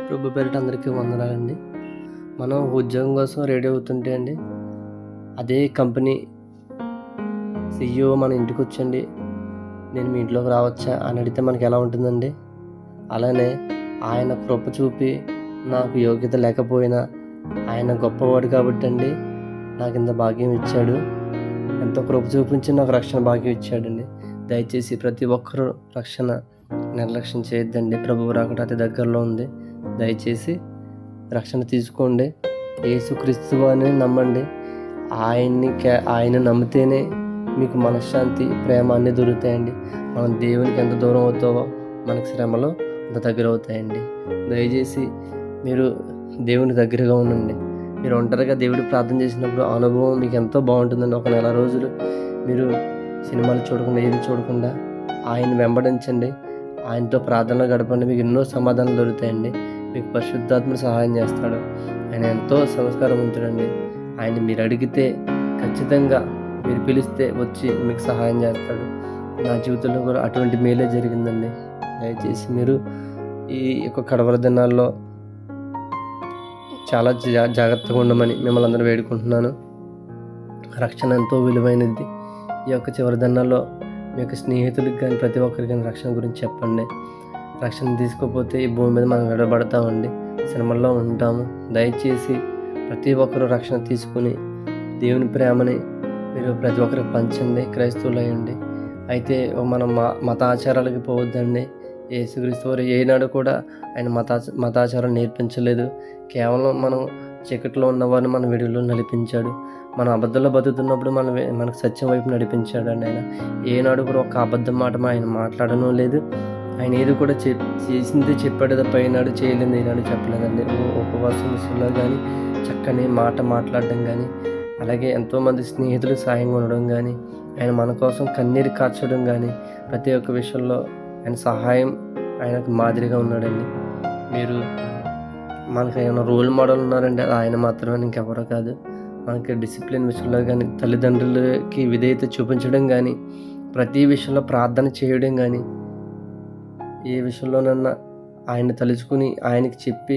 ప్రభు పేరిట అందరికీ వందనాలండి. మనం ఉద్యోగం కోసం రెడీ అవుతుంటే అండి, అదే కంపెనీ సీఈఓ మన ఇంటికి వచ్చండి, నేను మీ ఇంట్లోకి రావచ్చా అని అడిగితే మనకి ఎలా ఉంటుందండి? అలానే ఆయన కృప చూపి నాకు యోగ్యత లేకపోయినా ఆయన గొప్పవాడు కాబట్టి అండి నాకు ఇంత భాగ్యం ఇచ్చాడు. ఎంతో కృప చూపించి నాకు రక్షణ భాగ్యం ఇచ్చాడండి. దయచేసి ప్రతి ఒక్కరూ రక్షణ నిర్లక్ష్యం చేయొద్దండి. ప్రభువు రాకడ అతి దగ్గరలో ఉంది. దయచేసి రక్షణ తీసుకోండి. యేసుక్రీస్తు అని నమ్మండి. ఆయన నమ్మితేనే మీకు మనశ్శాంతి, ప్రేమ అన్నీ దొరుకుతాయండి. మనం దేవునికి ఎంత దూరం అవుతావో మనకు శ్రమలు అంత దగ్గర అవుతాయండి. దయచేసి మీరు దేవుని దగ్గరగా ఉండండి. మీరు ఒంటరిగా దేవుడు ప్రార్థన చేసినప్పుడు అనుభవం మీకు ఎంతో బాగుంటుందండి. ఒక నెల రోజులు మీరు సినిమాలు చూడకుండా, ఏది చూడకుండా ఆయన వెంబడించండి. ఆయనతో ప్రార్థనలో గడపండి. మీకు ఎన్నో సమాధానాలు దొరుకుతాయండి. మీకు పరిశుద్ధాత్ముడు సహాయం చేస్తాడు. ఆయన ఎంతో సంస్కారవంతుడండి. ఆయన మీరు అడిగితే ఖచ్చితంగా, మీరు పిలిస్తే వచ్చి మీకు సహాయం చేస్తాడు. నా జీవితంలో కూడా అటువంటి మేలే జరిగిందండి. దయచేసి మీరు ఈ యొక్క కడవర దినాల్లో చాలా జాగ్రత్తగా ఉండమని మిమ్మల్ని అందరూ వేడుకుంటున్నాను. రక్షణ ఎంతో విలువైనది. ఈ యొక్క చివరి దినాల్లో మీ యొక్క స్నేహితులకు కానీ ప్రతి ఒక్కరికి కానీ రక్షణ గురించి చెప్పండి. రక్షణ తీసుకోకపోతే ఈ భూమి మీద మనం నిలబడతామండి, శ్రమల్లో ఉంటాము. దయచేసి ప్రతి ఒక్కరూ రక్షణ తీసుకుని దేవుని ప్రేమని మీరు ప్రతి ఒక్కరికి పంచండి. క్రైస్తవులు అయ్యండి. అయితే మనం మతాచారాలకి పోవద్దండి. యేసుక్రీస్తు వారు ఏనాడు కూడా ఆయన మతాచారం నేర్పించలేదు. కేవలం మనం చీకట్లో ఉన్నవారిని మన వెలుగులో నడిపించాడు. మనం అబద్ధంలో బతుకుతున్నప్పుడు మనకు సత్యం వైపు నడిపించాడు అండి. ఆయన ఏనాడు కూడా ఒక అబద్ధం మాట ఆయన మాట్లాడడం లేదు. ఆయన ఏది కూడా చేసింది చెప్పాడు తప్ప ఏనాడు చేయలేదు, ఏనాడు చెప్పలేదండి. ఉపవాసం విషయంలో కానీ, చక్కని మాట మాట్లాడడం కానీ, అలాగే ఎంతోమంది స్నేహితులు సాయంగా ఉండడం కానీ, ఆయన మన కోసం కన్నీరు కార్చడం కానీ, ప్రతి ఒక్క విషయంలో ఆయన సహాయం, ఆయనకు మాదిరిగా ఉన్నాడండి. మీరు మనకు ఏమైనా రోల్ మోడల్ ఉన్నారంటే అది ఆయన మాత్రమే, ఇంకెవరో కాదు. మనకి డిసిప్లిన్ విషయంలో కానీ, తల్లిదండ్రులకి విధేయత చూపించడం కానీ, ప్రతి విషయంలో ప్రార్థన చేయడం కానీ, ఏ విషయంలోనన్నా ఆయన తలుచుకుని ఆయనకి చెప్పి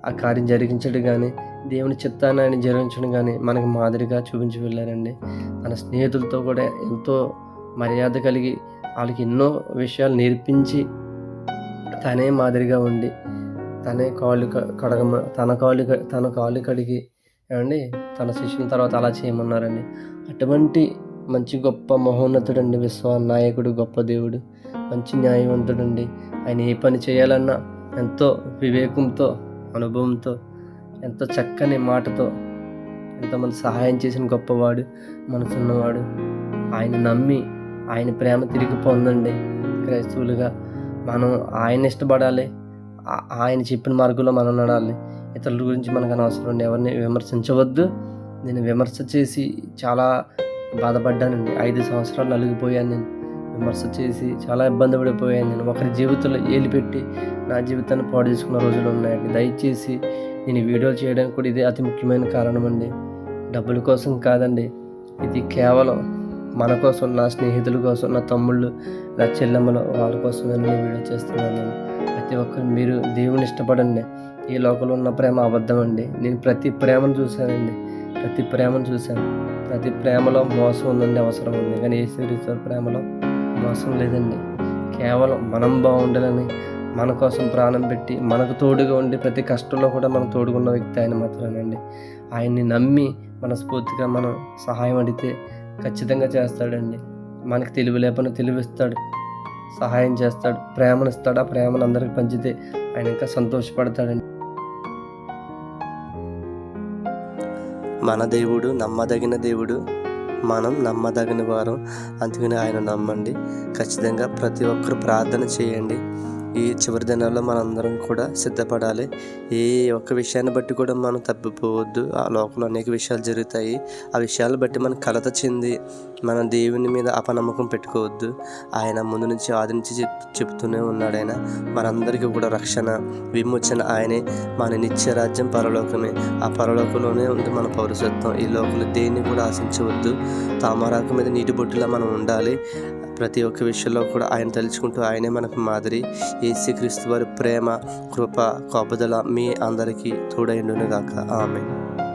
ఆ కార్యం జరిగించడం కానీ, దేవుని చిత్తాన్ని ఆయన జరిగించడం కానీ మనకి మాదిరిగా చూపించి వెళ్ళారండి. తన స్నేహితులతో కూడా ఎంతో మర్యాద కలిగి వాళ్ళకి ఎన్నో విషయాలు నేర్పించి తనే మాదిరిగా ఉండి తనే తన కాళ్ళు కడిగి ఏమండి తన శిష్యుల తర్వాత అలా చేయమన్నారండి. అటువంటి మంచి గొప్ప మహోన్నతుడండి, విశ్వనాయకుడు, గొప్ప దేవుడు, మంచి న్యాయవంతుడండి. ఆయన ఏ పని చేయాలన్నా ఎంతో వివేకంతో, అనుభవంతో, ఎంతో చక్కని మాటతో ఎంతోమంది సహాయం చేసిన గొప్పవాడు, మనసున్నవాడు. ఆయన నమ్మి ఆయన ప్రేమ తిరిగి పొందండి. క్రైస్తవులుగా మనం ఆయన ఇష్టపడాలి, ఆయన చెప్పిన మార్గంలో మనం నడాలి. ఇతరుల గురించి మనకు అనవసరం అండి. ఎవరిని విమర్శించవద్దు. నేను విమర్శ చేసి చాలా బాధపడ్డానండి. 5 సంవత్సరాలు నలిగిపోయాను. నేను విమర్శ చేసి చాలా ఇబ్బంది పడిపోయాను. నేను ఒకరి జీవితంలో ఏలిపెట్టి నా జీవితాన్ని పాడు చేసుకున్న రోజులు ఉన్నాయండి. దయచేసి నేను వీడియోలు చేయడానికి కూడా ఇదే అతి ముఖ్యమైన కారణం అండి. డబ్బుల కోసం కాదండి, ఇది కేవలం మన కోసం, నా స్నేహితుల కోసం, నా తమ్ముళ్ళు, నా చెల్లెమ్మలు, వాళ్ళ కోసం నేను వీడియో చేస్తున్నాను. నేను ప్రతి ఒక్కరు మీరు దేవుని ఇష్టపడండి. ఈ లోకంలో ఉన్న ప్రేమ అబద్ధం అండి. నేను ప్రతి ప్రేమను చూశానండి, ప్రతి ప్రేమలో మోసం ఉందండి, అవసరం ఉంది. కానీ యేసుక్రీస్తు ప్రేమలో మోసం లేదండి. కేవలం మనం బాగుండాలని మన కోసం ప్రాణం పెట్టి మనకు తోడుగా ఉండి ప్రతి కష్టంలో కూడా మనం తోడుగున్న వ్యక్తి ఆయన మాత్రమేనండి. ఆయన్ని నమ్మి మనస్ఫూర్తిగా మనం సహాయం అడిగితే ఖచ్చితంగా చేస్తాడండి. మనకి తెలివి లేకపోయినా తెలివిస్తాడు, సహాయం చేస్తాడు, ప్రేమనిస్తాడు. ఆ ప్రేమను అందరికి పంచితే ఆయన ఇంకా సంతోషపడతాడండి. మన దేవుడు నమ్మదగిన దేవుడు, మనం నమ్మదగిన వారం. అందుకని ఆయన నమ్మండి. ఖచ్చితంగా ప్రతి ఒక్కరు ప్రార్థన చేయండి. ఈ చివరి దినాల్లో మనందరం కూడా సిద్ధపడాలి. ఏ ఒక్క విషయాన్ని బట్టి కూడా మనం తప్పిపోవద్దు. ఆ లోకంలో అనేక విషయాలు జరుగుతాయి. ఆ విషయాలను బట్టి మనం కలత చెంది మన దేవుని మీద అపనమ్మకం పెట్టుకోవద్దు. ఆయన ముందు నుంచి ఆది నుంచి చెప్తూనే ఉన్నాడు. ఆయన మనందరికీ కూడా రక్షణ, విమోచన ఆయనే. మన నిత్య రాజ్యం పరలోకమే. ఆ పరలోకంలోనే ఉంది మన పౌరసత్వం. ఈ లోకంలో దేన్ని కూడా ఆశించవద్దు. తామరాకు మీద నీటి బొట్టులా మనం ఉండాలి. ప్రతి ఒక్క విషయంలో కూడా ఆయన తలుచుకుంటూ ఆయనే మనకు మాదిరి. యేసుక్రీస్తు వారి ప్రేమ, కృప, కాపుదల మీ అందరికీ తోడైండును గాక. ఆమేన్.